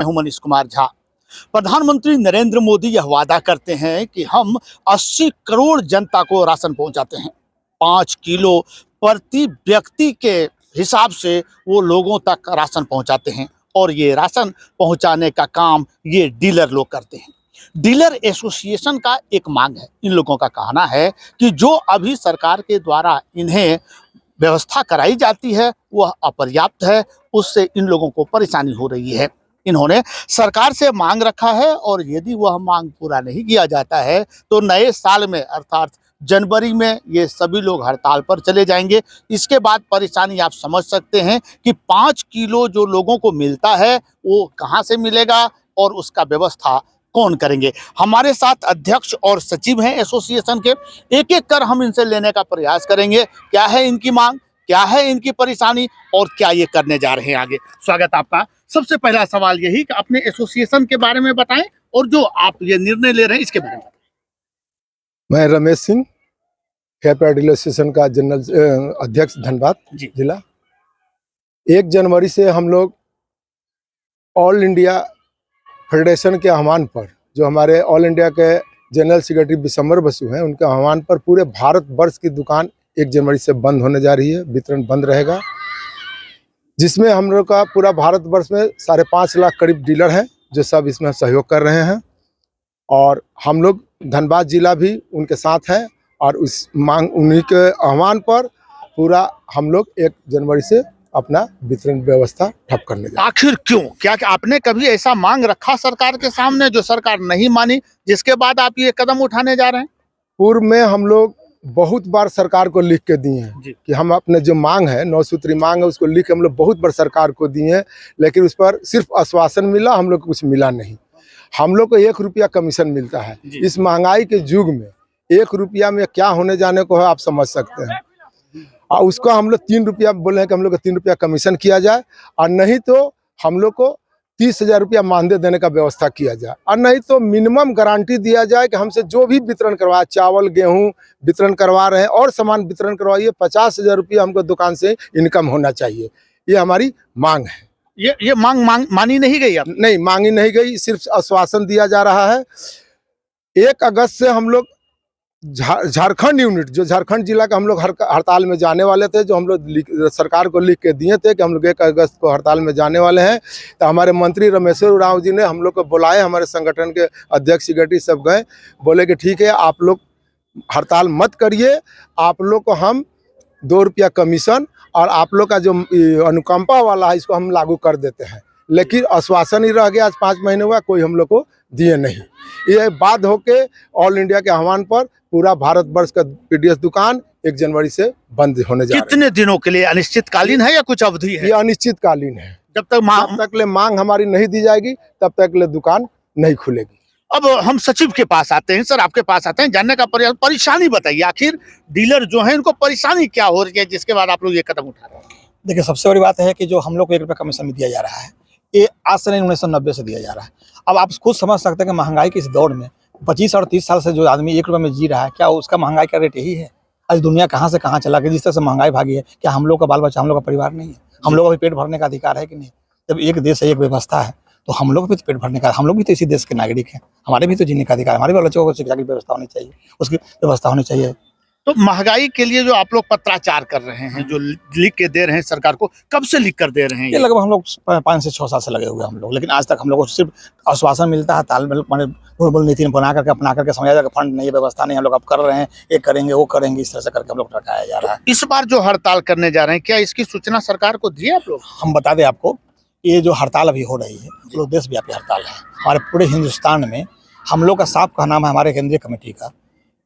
मैं हूं मनीष कुमार झा। प्रधानमंत्री नरेंद्र मोदी यह वादा करते हैं कि हम 80 करोड़ जनता को राशन पहुंचाते हैं। 5 किलो प्रति व्यक्ति के हिसाब से वो लोगों तक राशन पहुंचाते हैं और ये राशन पहुंचाने का काम ये डीलर लोग करते हैं। डीलर एसोसिएशन का एक मांग है, इन लोगों का कहना है कि जो अभी सरकार के द्वारा इन्हें व्यवस्था कराई जाती है वह अपर्याप्त है, उससे इन लोगों को परेशानी हो रही है। इन्होंने सरकार से मांग रखा है और यदि वह मांग पूरा नहीं किया जाता है तो नए साल में अर्थात जनवरी में ये सभी लोग हड़ताल पर चले जाएंगे। इसके बाद परेशानी आप समझ सकते हैं कि 5 किलो जो लोगों को मिलता है वो कहाँ से मिलेगा और उसका व्यवस्था कौन करेंगे। हमारे साथ अध्यक्ष और सचिव हैं एसोसिएशन के, एक एक कर हम इनसे लेने का प्रयास करेंगे। क्या है इनकी मांग, क्या है इनकी परेशानी और क्या ये करने जा रहे हैं आगे। स्वागत आपका। सबसे पहला सवाल यही कि अपने एसोसिएशन के बारे में बताएं और जो आप ये निर्णय ले रहे हैं इसके बारे में। मैं Ramesh Singh, fair dealer association का जनरल अध्यक्ष धनबाद जिला। 1 जनवरी से हम लोग ऑल इंडिया फेडरेशन के आह्वान पर, जो हमारे ऑल इंडिया के जनरल सेक्रेटरी विशंबर बसु हैं, उनके आह्वान पर पूरे भारत वर्ष की दुकान 1 जनवरी से बंद होने जा रही है। वितरण बंद रहेगा, जिसमें हम लोग का पूरा भारत वर्ष में 5.5 लाख करीब डीलर हैं जो सब इसमें सहयोग कर रहे हैं और हम लोग धनबाद जिला भी उनके साथ है और उस मांग उन्हीं के आह्वान पर पूरा हम लोग 1 जनवरी से अपना वितरण व्यवस्था ठप करने जा। आखिर क्यों? क्या आपने कभी ऐसा मांग रखा सरकार के सामने जो सरकार नहीं मानी, जिसके बाद आप ये कदम उठाने जा रहे हैं? पूर्व में हम लोग बहुत बार सरकार को लिख के दिए हैं कि हम अपने जो मांग है 9 सूत्री मांग है उसको लिख के हम लोग बहुत बार सरकार को दिए हैं, लेकिन उस पर सिर्फ आश्वासन मिला, हम लोग को कुछ मिला नहीं। हम लोग को 1 रुपया कमीशन मिलता है। इस महंगाई के युग में 1 रुपया में क्या होने जाने को है आप समझ सकते हैं। और उसको हम लोग 3 रुपया बोले हैं कि हम लोग को 3 रुपया कमीशन किया जाए और नहीं तो हम लोग को 30,000 रुपया मानदेय देने का व्यवस्था किया जाए और नहीं तो मिनिमम गारंटी दिया जाए कि हमसे जो भी वितरण करवाए, चावल गेहूं वितरण करवा रहे हैं और सामान वितरण करवाइए, 50,000 रुपया हमको दुकान से इनकम होना चाहिए। ये हमारी मांग है। ये मांग मानी नहीं गई? अब नहीं मांगी नहीं गई, सिर्फ आश्वासन दिया जा रहा है। 1 अगस्त से हम लोग झारखंड यूनिट, जो झारखंड जिला का हम लोग हड़ताल में जाने वाले थे, जो हम लोग सरकार को लिख के दिए थे कि हम लोग 1 अगस्त को हड़ताल में जाने वाले हैं। तो हमारे मंत्री रमेश्वर उरांव जी ने हम लोग को बुलाए, हमारे संगठन के अध्यक्ष सेक्रेटरी सब गए, बोले कि ठीक है आप लोग हड़ताल मत करिए, आप लोग को हम 2 रुपया कमीशन और आप लोग का जो अनुकंपा वाला है इसको हम लागू कर देते हैं। लेकिन आश्वासन ही रह गया, आज 5 महीने हुआ कोई हम लोग को दिए नहीं। ये बात होके ऑल इंडिया के आह्वान पर पूरा भारत वर्ष का पीडीएस दुकान 1 जनवरी से बंद होने जा रहा है। कितने दिनों के लिए? अनिश्चितकालीन है या कुछ अवधि है? ये अनिश्चितकालीन है। जब तक मांग हमारी नहीं दी जाएगी तब तक ले दुकान नहीं खुलेगी। अब हम सचिव के पास आते हैं। सर आपके पास आते हैं, जानने का परेशानी बताइए, आखिर डीलर जो है इनको परेशानी क्या हो रही है जिसके बाद आप लोग ये कदम उठा रहे हैं? देखिए, सबसे बड़ी बात है कि जो हम लोग को 1 रुपया कमीशन दिया जा रहा है, ये आज से नहीं 1990 से दिया जा रहा है। अब आप खुद समझ सकते हैं कि महंगाई के इस दौर में 25 और 30 साल से जो आदमी 1 रुपये में जी रहा है, क्या उसका महंगाई का रेट यही है? आज दुनिया कहाँ से कहाँ चला गया, जिस तरह से महंगाई भागी है। क्या हम लोग का बाल बच्चा, हम लोग का परिवार नहीं है? हम लोग का भी पेट भरने का अधिकार है कि नहीं? जब एक देश है, एक व्यवस्था है, तो हम लोग भी तो पेट भरने का, हम लोग भी तो इसी देश के नागरिक हैं, हमारे भी तो जीने का अधिकार है, हमारे बच्चों को शिक्षा की व्यवस्था होनी चाहिए, उसकी व्यवस्था होनी चाहिए। तो महंगाई के लिए जो आप लोग पत्राचार कर रहे हैं, जो लिख के दे रहे हैं सरकार को, कब से लिख कर दे रहे हैं? ये लगभग हम लोग 5 से 6 साल से लगे हुए हम लोग, लेकिन आज तक हम लोग को सिर्फ आश्वासन मिलता है, तालमेल बोल नीति बना करके अपना करके समझा जाएगा फंड नहीं है, व्यवस्था नहीं, हम लोग अब कर रहे हैं, ये करेंगे वो करेंगे, इस तरह से करके हम लोग टकाया जा रहा है। इस बार जो हड़ताल करने जा रहे हैं, क्या इसकी सूचना सरकार को दी आप लोग? हम बता दें आपको, ये जो हड़ताल अभी हो रही है वो देशव्यापी हड़ताल है। हमारे पूरे हिंदुस्तान में हम लोग का साफ कहना है, हमारे केंद्रीय कमेटी का,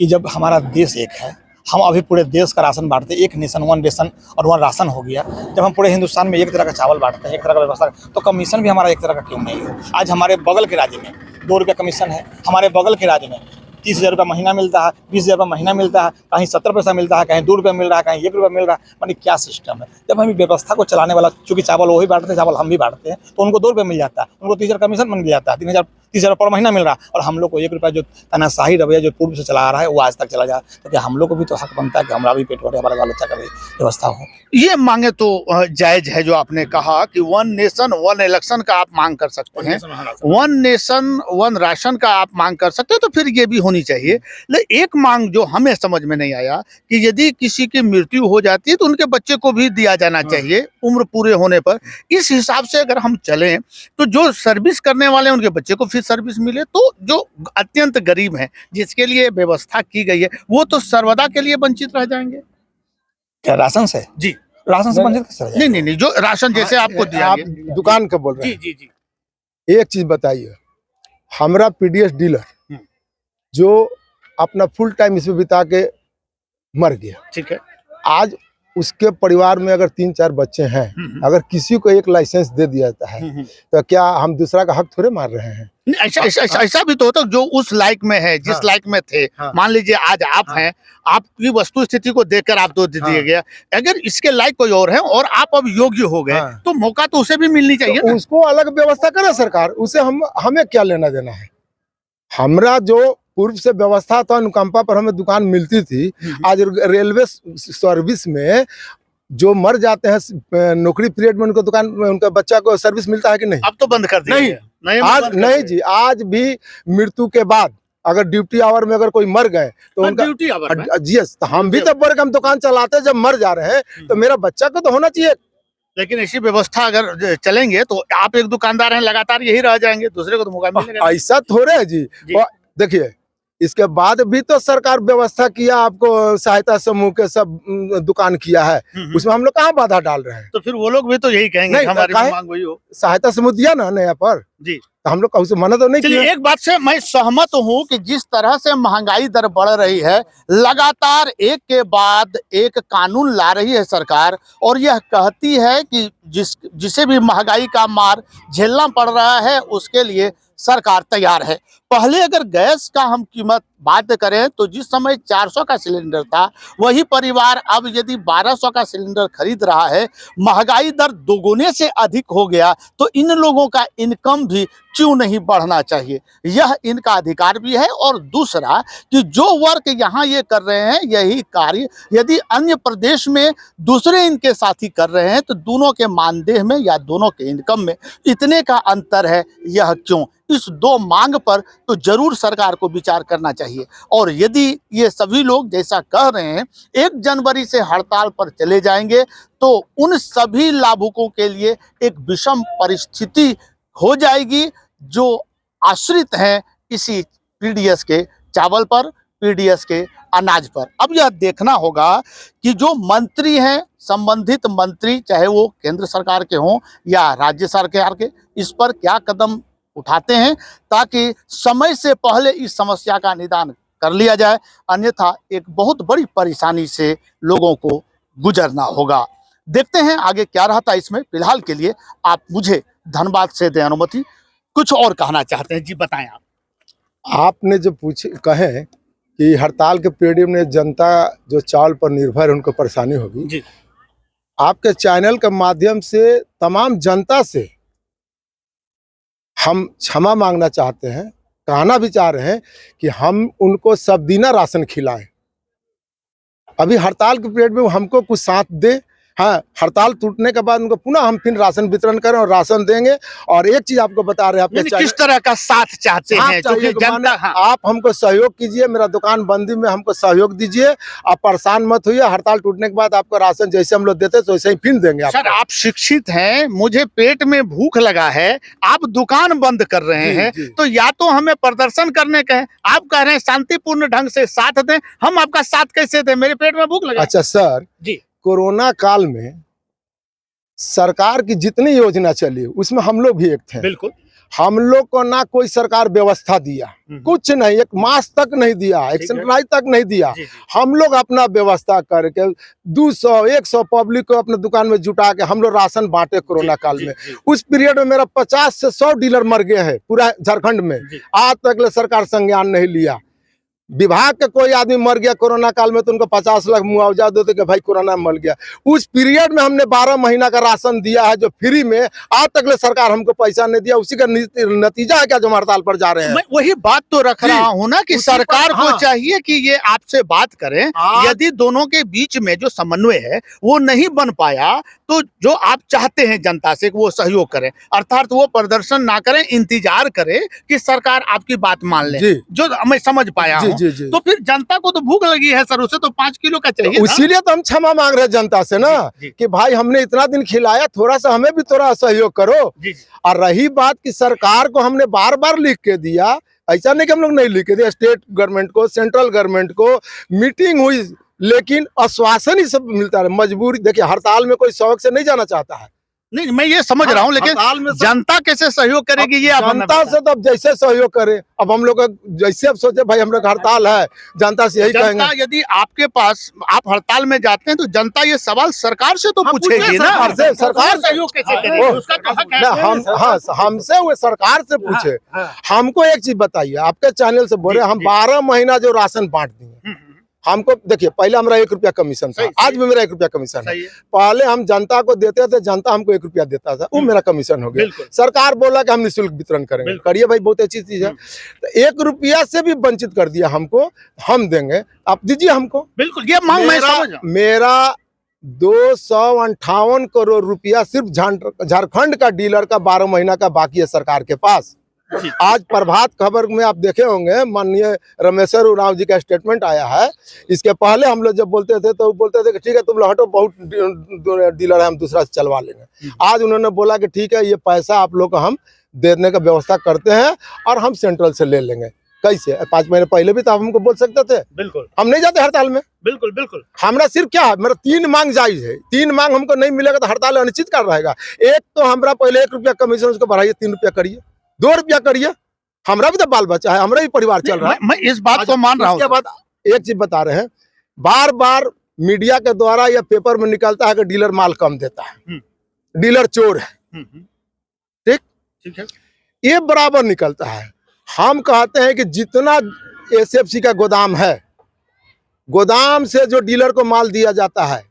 कि जब हमारा देश एक है, हम अभी पूरे देश का राशन बांटते, 1 नेशन 1 रेशन और 1 राशन हो गया। जब हम पूरे हिंदुस्तान में एक तरह का चावल बांटते हैं, एक तरह का व्यवस्था, तो कमीशन भी हमारा एक तरह का क्यों नहीं हो? आज हमारे बगल के राज्य में 2 रुपया कमीशन है, हमारे बगल के राज्य में 30,000 रुपये महीना मिलता है, 20,000 रुपये महीना मिलता है, कहीं 70 पैसा मिलता है, कहीं 2 रुपये मिल रहा है, कहीं 1 रुपया मिल रहा है। मानी क्या सिस्टम है? जब हम व्यवस्था को चलाने वाला, चूंकि चावल वही बांटते हैं, चावल हम भी बांटते हैं, तो उनको 2 रुपये मिल जाता है, उनको 30,000 कमीशन मिल जाता है, 30,000 पर महीना मिल रहा है, और हम लोग को 1 रुपया जो तानाशाही रवैया जो पूर्व से चला आ रहा है वो आज तक चला जा रहा है। तो क्या हम लोग को भी तो हक बनता है कि हमारा भी पेट भरे, हमारा बाल बच्चा का भी व्यवस्था हो। ये मांगे तो जायज है, जो आपने कहा कि 1 नेशन 1 इलेक्शन का आप मांग कर सकते हैं, 1 नेशन 1 राशन का आप मांग कर सकते हैं, तो फिर ये भी होनी चाहिए। लेकिन एक मांग जो हमें समझ में नहीं आया कि यदि किसी की मृत्यु हो जाती है तो उनके बच्चे को भी दिया जाना चाहिए उम्र पूरे होने पर। इस हिसाब से अगर हम चलें तो जो सर्विस करने वाले हैं उनके बच्चे को फिर सर्विस मिले, तो जो अत्यंत गरीब हैं जिसके लिए व्यवस्था की गई है वो तो सर्वदा के लिए वंचित रह जाएंगे। क्या राशन से? जी, राशन से वंचित कैसे रह जाएंगे? नहीं, जो राशन जैसे आपको दिया आप गया। दुकान का बोल रहे जी हैं। जी जी। एक चीज बताइए, हमारा पीडीएस डीलर जो अपना फुल टाइम इसमें बिता के मर गया, ठीक है। आज उसके परिवार में अगर 3-4 बच्चे हैं, अगर किसी को एक लाइसेंस दे दिया जाता है तो क्या हम दूसरा का हक थोड़े मार रहे हैं? नहीं, ऐसा भी तो होता जो उस लायक में है, जिस लायक में थे। मान लीजिए आज आप हैं, आपकी वस्तु स्थिति को देखकर आप दे दिया गया, अगर इसके लायक कोई और है और आप अब योग्य हो गए तो मौका तो उसे भी मिलनी चाहिए तो ना। उसको अलग व्यवस्था करे सरकार, उसे हमें क्या लेना देना है? हमरा जो पूर्व से व्यवस्था था, अनुकंपा पर हमें दुकान मिलती थी, आज रेलवे सर्विस में जो मर जाते हैं नौकरी पीरियड में, उनको दुकान में उनका बच्चा को सर्विस मिलता है कि नहीं? अब तो बंद कर दिया नहीं, गया। आज नहीं जी, आज भी मृत्यु के बाद अगर ड्यूटी आवर में अगर कोई मर गए तो उनका ड्यूटी आवर में। यस, तो हम भी तो वर्क हम दुकान चलाते हैं, जब मर जा रहे हैं तो मेरा बच्चा को तो होना चाहिए। लेकिन ऐसी व्यवस्था अगर चलेंगे तो आप एक दुकानदार हैं, लगातार यही रह जाएंगे, दूसरे को तो मौका मिलेगा। ऐसा थोड़े है जी। देखिए, इसके बाद भी तो सरकार व्यवस्था किया, आपको सहायता समूह के सब दुकान किया है, उसमें हम लोग कहाँ बाधा डाल रहे हैं? तो फिर वो लोग भी तो यही कहेंगे कि हमारी भी मांग वही हो। सहायता समूह दिया ना नया पर जी, तो हम लोग का उसे मना तो नहीं किया। चलिए, एक बात से मैं सहमत हूं कि जिस तरह से महंगाई दर बढ़ रही है, लगातार एक के बाद एक कानून ला रही है सरकार, और यह कहती है कि जिसे भी महंगाई का मार झेलना पड़ रहा है उसके लिए सरकार तैयार है। पहले अगर गैस का हम कीमत बात करें तो जिस समय 400 का सिलेंडर था, वही परिवार अब यदि 1200 का सिलेंडर खरीद रहा है, महंगाई दर दोगुने से अधिक हो गया, तो इन लोगों का इनकम भी क्यों नहीं बढ़ना चाहिए? यह इनका अधिकार भी है। और दूसरा कि जो वर्क यहाँ ये कर रहे हैं, यही कार्य यदि अन्य प्रदेश में दूसरे इनके साथी कर रहे हैं, तो दोनों के मानदेय में या दोनों के इनकम में इतने का अंतर है, यह क्यों? इस 2 मांग पर तो जरूर सरकार को विचार करना चाहिए। और यदि ये सभी लोग जैसा कह रहे हैं 1 जनवरी से हड़ताल पर चले जाएंगे, तो उन सभी लाभुकों के लिए एक विषम परिस्थिति हो जाएगी जो आश्रित हैं इसी पीडीएस के चावल पर, पीडीएस के अनाज पर। अब यह देखना होगा कि जो मंत्री हैं, संबंधित मंत्री, चाहे वो केंद्र सरकार के हों या राज्य सरकार के, इस पर क्या कदम उठाते हैं ताकि समय से पहले इस समस्या का निदान कर लिया जाए। अन्यथा एक बहुत बड़ी परेशानी से लोगों को गुजरना होगा। देखते हैं आगे क्या रहता है इसमें। फिलहाल के लिए आप मुझे धनबाद से दें अनुमति, कुछ और कहना चाहते हैं? जी बताएं आप। आपने जो कहे कि हड़ताल के पीरियड में जनता जो चावल पर निर्भर है उनको परेशानी होगी जी। आपके चैनल के माध्यम से तमाम जनता से हम क्षमा मांगना चाहते हैं, कहना भी चाह रहे हैं कि हम उनको सब दिना राशन खिलाएं। अभी हड़ताल के पीरियड में हमको कुछ साथ दे, हाँ, हड़ताल टूटने के बाद उनको पुनः हम फिर राशन वितरण करें और राशन देंगे। और एक चीज आपको बता रहे हैं, किस तरह का साथ चाहते हैं? क्योंकि जनता, आप हमको सहयोग कीजिए, मेरा दुकान बंदी में हमको सहयोग दीजिए, आप परेशान मत होइए। हड़ताल टूटने के बाद आपको राशन जैसे हम लोग देते तो वैसे ही फिर देंगे। सर, आप शिक्षित हैं, मुझे पेट में भूख लगा है, आप दुकान बंद कर रहे हैं, तो या तो हमें प्रदर्शन करने का है, आप कह रहे हैं शांतिपूर्ण ढंग से साथ दें, हम आपका साथ कैसे दें? मेरे पेट में भूख लगा। अच्छा सर जी, कोरोना काल में सरकार की जितनी योजना चली उसमें हम लोग भी एक थे। बिल्कुल। हम लोग को ना कोई सरकार व्यवस्था दिया, कुछ नहीं, एक मास्क तक नहीं दिया, एक सैनिटाइजर तक नहीं दिया। हम लोग अपना व्यवस्था करके 200-100 पब्लिक को अपने दुकान में जुटा के हम लोग राशन बांटे कोरोना काल में। उस पीरियड में मेरा 50 से 100 डीलर मर गए हैं पूरा झारखंड में, आज तक सरकार संज्ञान नहीं लिया। विभाग का कोई आदमी मर गया कोरोना काल में तो उनको 50 लाख मुआवजा देते कि भाई कोरोना में मर गया। उस पीरियड में हमने 12 महीना का राशन दिया है जो फ्री में, आज तक ले सरकार हमको पैसा नहीं दिया। उसी का नतीजा है क्या जो हम हड़ताल पर जा रहे हैं। मैं वही बात तो रख जी, रहा हूँ ना कि उसी पर- सरकार को हाँ। चाहिए कि ये आपसे बात करें। यदि दोनों के बीच में जो समन्वय है वो नहीं बन पाया तो जो आप चाहते हैं जनता से कि वो सहयोग करें, अर्थात वो प्रदर्शन ना करें, इंतजार करें कि सरकार आपकी बात मान ले, जी। जो मैं समझ पाया जी, हूं। जी, जी। तो फिर जनता को तो भूख लगी है सर, उसे तो 5 किलो का चाहिए ना। इसीलिए तो हम क्षमा मांग रहे हैं जनता से ना जी, जी। कि भाई हमने इतना दिन खिलाया, थोड़ा सा हमें भी थोड़ा सहयोग करो। जी, जी। और रही बात कि सरकार को हमने बार बार लिख के दिया, ऐसा नहीं कि हम लोग नहीं लिख के दिया, स्टेट गवर्नमेंट को, सेंट्रल गवर्नमेंट को मीटिंग हुई, लेकिन आश्वासन ही सब मिलता है। मजबूरी देखिए, हड़ताल में कोई शौक से नहीं जाना चाहता है। नहीं, मैं ये समझ रहा हूँ, लेकिन हड़ताल में सब- जनता कैसे सहयोग करेगी ये आप जनता से तो अब जैसे सहयोग करे, अब हम लोग जैसे अब सोचे भाई हम लोग हड़ताल है, जनता से यही जनता कहेंगे। यदि आपके पास आप हड़ताल में जाते हैं तो जनता ये सवाल सरकार से तो हाँ, पूछेगी पूछे ना। सरकार से, सरकार से। सहयोग कैसे हाँ, करेगी, वो- उसका तो हक है। ना हम, हाँ, हमसे वो सरकार से पूछे। हमको एक चीज बताइए, आपके चैनल से बोले जी, हम जी। 12 महीना जो राशन बांट दिए, हमको देखिए पहले हमारा 1 रुपया कमीशन था, सही, आज सही। भी मेरा 1 रुपया कमीशन है। सही है। पहले हम जनता को देते थे, जनता हमको 1 रुपया देता था, वो मेरा कमीशन हो गया। बिल्कुल। सरकार बोला कि हम निःशुल्क वितरण करेंगे, बिल्कुल। करिए भाई, बहुत अच्छी चीज है। तो 1 रुपया से भी वंचित कर दिया हमको, हम देंगे, आप दीजिए हमको। बिल्कुल, ये मांग मैं समझ रहा हूं। मेरा 258 करोड़ रुपया सिर्फ झारखंड का डीलर का 12 महीना का बाकी है सरकार के पास। जी। आज प्रभात खबर में आप देखे होंगे, माननीय रमेश्वर उरांव जी का स्टेटमेंट आया है। इसके पहले हम लोग जब बोलते थे तो बोलते थे कि ठीक है तुम लोग हटो, बहुत डीलर है, हम दूसरा से चलवा लेंगे। आज उन्होंने बोला कि ठीक है, ये पैसा आप लोग को हम देने का व्यवस्था करते हैं और हम सेंट्रल से ले लेंगे। कैसे? 5 महीने पहले भी तो आप हमको बोल सकते थे, बिल्कुल हम नहीं जाते हड़ताल में। बिल्कुल बिल्कुल। हमारा सिर्फ क्या है, मेरा 3 मांग जायज है, 3 मांग हमको नहीं मिलेगा तो हड़ताल अनिश्चित कर रहेगा। एक तो हमारा पहले 1 रुपया कमीशन, उसको बढ़ाइए 3 रुपया करिए, 2 रुपया करिए। हमारा भी तो बाल बच्चा है, हमारा भी परिवार चल रहा है। मैं इस बात को मान रहा हूँ। उसके बाद एक चीज बता रहे हैं, बार बार मीडिया के द्वारा या पेपर में निकलता है कि डीलर माल कम देता है, डीलर चोर है। ठीक ठीक है। ये बराबर निकलता है। हम कहते हैं कि जितना एसएफसी का गोदाम है, गोदाम से जो डीलर को माल दिया जाता है,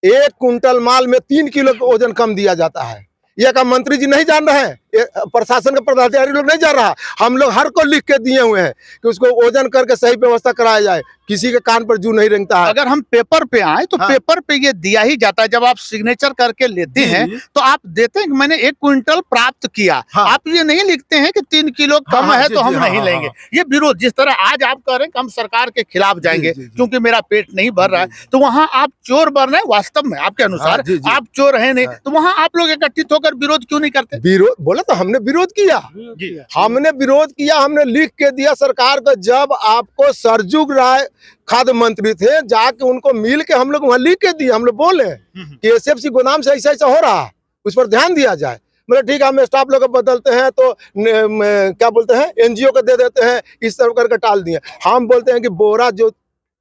1 कुंटल माल में 3 किलो का वजन कम दिया जाता है। यह का मंत्री जी नहीं जान रहे हैं, प्रशासन के पदाधिकारी लोग नहीं जान रहा। हम लोग हर को लिख के दिए हुए हैं कि उसको वजन करके सही व्यवस्था कराया जाए, किसी के कान पर जू नहीं रेंगता है। अगर हम पेपर पे आए तो हाँ। पेपर पे ये दिया ही जाता है। जब आप सिग्नेचर करके लेते जी। हैं तो आप देते हैं कि मैंने 1 क्विंटल प्राप्त किया। हाँ। आप ये नहीं लिखते हैं कि 3 किलो कम हाँ, है जी, तो जी, हम हाँ, नहीं हाँ, लेंगे। हाँ। ये विरोध, जिस तरह आज आप कह रहे हैं कि हम सरकार के खिलाफ जाएंगे जी, जी। क्योंकि मेरा पेट नहीं भर रहा है, तो वहां आप चोर बन रहे हैं। वास्तव में आपके अनुसार हाँ, जी, जी। आप चोर है नहीं, हाँ। तो वहां आप लोग एकत्रित होकर विरोध क्यों नहीं करते? विरोध बोला तो हमने विरोध किया, जी हमने विरोध किया, हमने लिख के दिया सरकार को। जब आपको सरजुग राय खाद्य मंत्री थे, जाके उनको मिल के हम लोग वहां लिख के दिए। हम लोग बोले कि एसएफसी गोदाम से ऐसा ऐसा हो रहा है, उस पर ध्यान दिया जाए। मतलब ठीक है, हम स्टाफ लोग को बदलते हैं तो क्या बोलते हैं, एनजीओ को दे देते हैं, इस तरह करके टाल दिए। हम बोलते हैं कि बोरा जो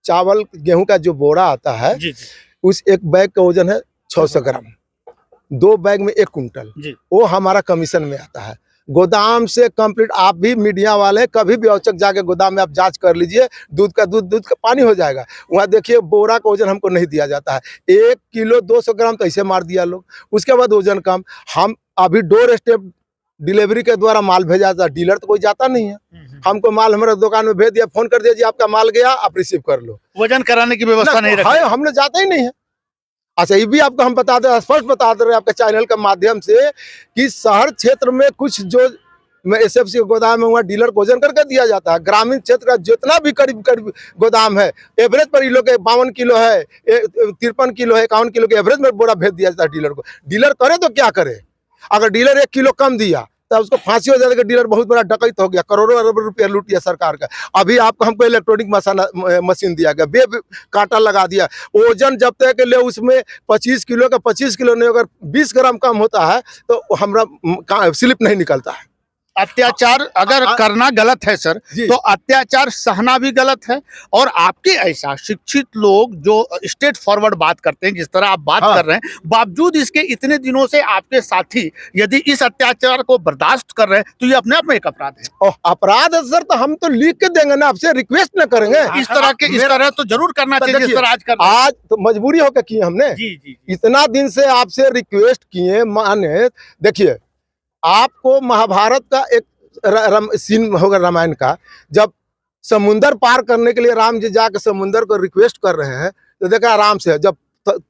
चावल गेहूं का जो बोरा आता है, जी जी उस एक बैग का वजन है 600 ग्राम, 2 बैग में 1 कुंटल, जी। वो हमारा कमीशन में आता है। गोदाम से कंप्लीट, आप भी मीडिया वाले कभी भी औचक जाके गोदाम में आप जांच कर लीजिए, दूध का दूध, दूध का पानी हो जाएगा। वहाँ देखिए बोरा का वजन हमको नहीं दिया जाता है, 1 किलो 200 ग्राम तो ऐसे मार दिया लोग। उसके बाद वजन कम। हम अभी डोर स्टेप डिलीवरी के द्वारा माल भेजा जाता है, डीलर तो कोई जाता नहीं है। हमको माल हमारे दुकान में भेज दिया, फोन कर दिया जी आपका माल गया, आप रिसीव कर लो। वजन कराने की व्यवस्था नहीं रखी। है, हमने जाता ही नहीं है। अच्छा, ये भी आपको हम बता दे, स्पष्ट बता दे रहे हैं आपके चैनल के माध्यम से कि शहर क्षेत्र में कुछ जो एसएफसी गोदाम है वहाँ डीलर को वजन करके दिया जाता है। ग्रामीण क्षेत्र का जितना भी करीब करीब गोदाम है, एवरेज पर ये लोग 52 किलो है, 53 किलो है, 51 किलो के एवरेज में बोरा भेज दिया जाता है डीलर को। डीलर करे तो क्या करे? अगर डीलर 1 किलो कम दिया तो उसको फांसी हो जाएगा। डीलर बहुत बड़ा डकैत हो गया, करोड़ों अरब रुपया लूट लिया सरकार का। अभी आपको हमको इलेक्ट्रॉनिक मशीन दिया गया, बे कांटा लगा दिया। वजन जब तक ले उसमें 25 किलो का 25 किलो नहीं, अगर 20 ग्राम कम होता है तो हमारा स्लिप नहीं निकलता है। अत्याचार अगर करना गलत है सर, जी। तो अत्याचार सहना भी गलत है। और आपके ऐसा शिक्षित लोग जो स्ट्रेट फॉरवर्ड बात करते हैं, जिस तरह आप बात हाँ। कर रहे हैं, बावजूद इसके इतने दिनों से आपके साथी यदि इस अत्याचार को बर्दाश्त कर रहे हैं, तो ये अपने आप में एक अपराध है। अपराध है सर, तो हम तो लिख के देंगे ना, आपसे रिक्वेस्ट न करेंगे। इस तरह तो जरूर करना तो चाहिए जिस देखिए, तरह आज कर रहे हैं। आज तो मजबूरी होकर किए हमने। जी जी जी। इतना दिन से आपसे रिक्वेस्ट किए, माने। देखिए, आपको महाभारत का एक सीन होगा रामायण का, जब समुंदर पार करने के लिए राम जी जाकर समुंदर को रिक्वेस्ट कर रहे हैं, तो देखा आराम से जब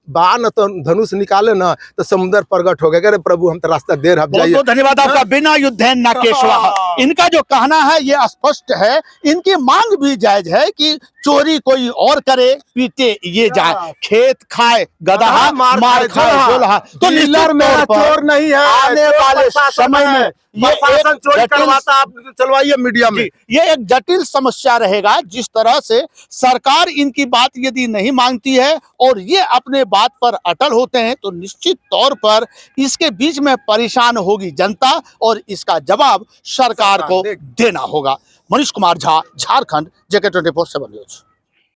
बाण तो धनुष निकाले ना, तो समुंदर प्रकट हो गया, कह रहे प्रभु हम तो रास्ता दे रहे, बहुत बहुत धन्यवाद आपका। बिना युद्धेन न केशवा, इनका जो कहना है ये स्पष्ट है। इनकी मांग भी जायज है कि चोरी कोई और करे, पीटे ये जाए, खेत खाए गदहा, मार खाए गोलहा। तो डीलर मेरा चोर नहीं है, आने वाले समय में ये प्रशासन चोरी करवाता, आप चलवाइए मीडिया में। ये एक जटिल समस्या रहेगा। जिस तरह से सरकार इनकी बात यदि नहीं मानती है और ये अपने बात पर अटल होते हैं, तो निश्चित तौर पर इसके बीच में परेशान होगी जनता और इसका जवाब सरकार को देना होगा। Manish Kumar Jha, Jharkhand, JK24/7 news.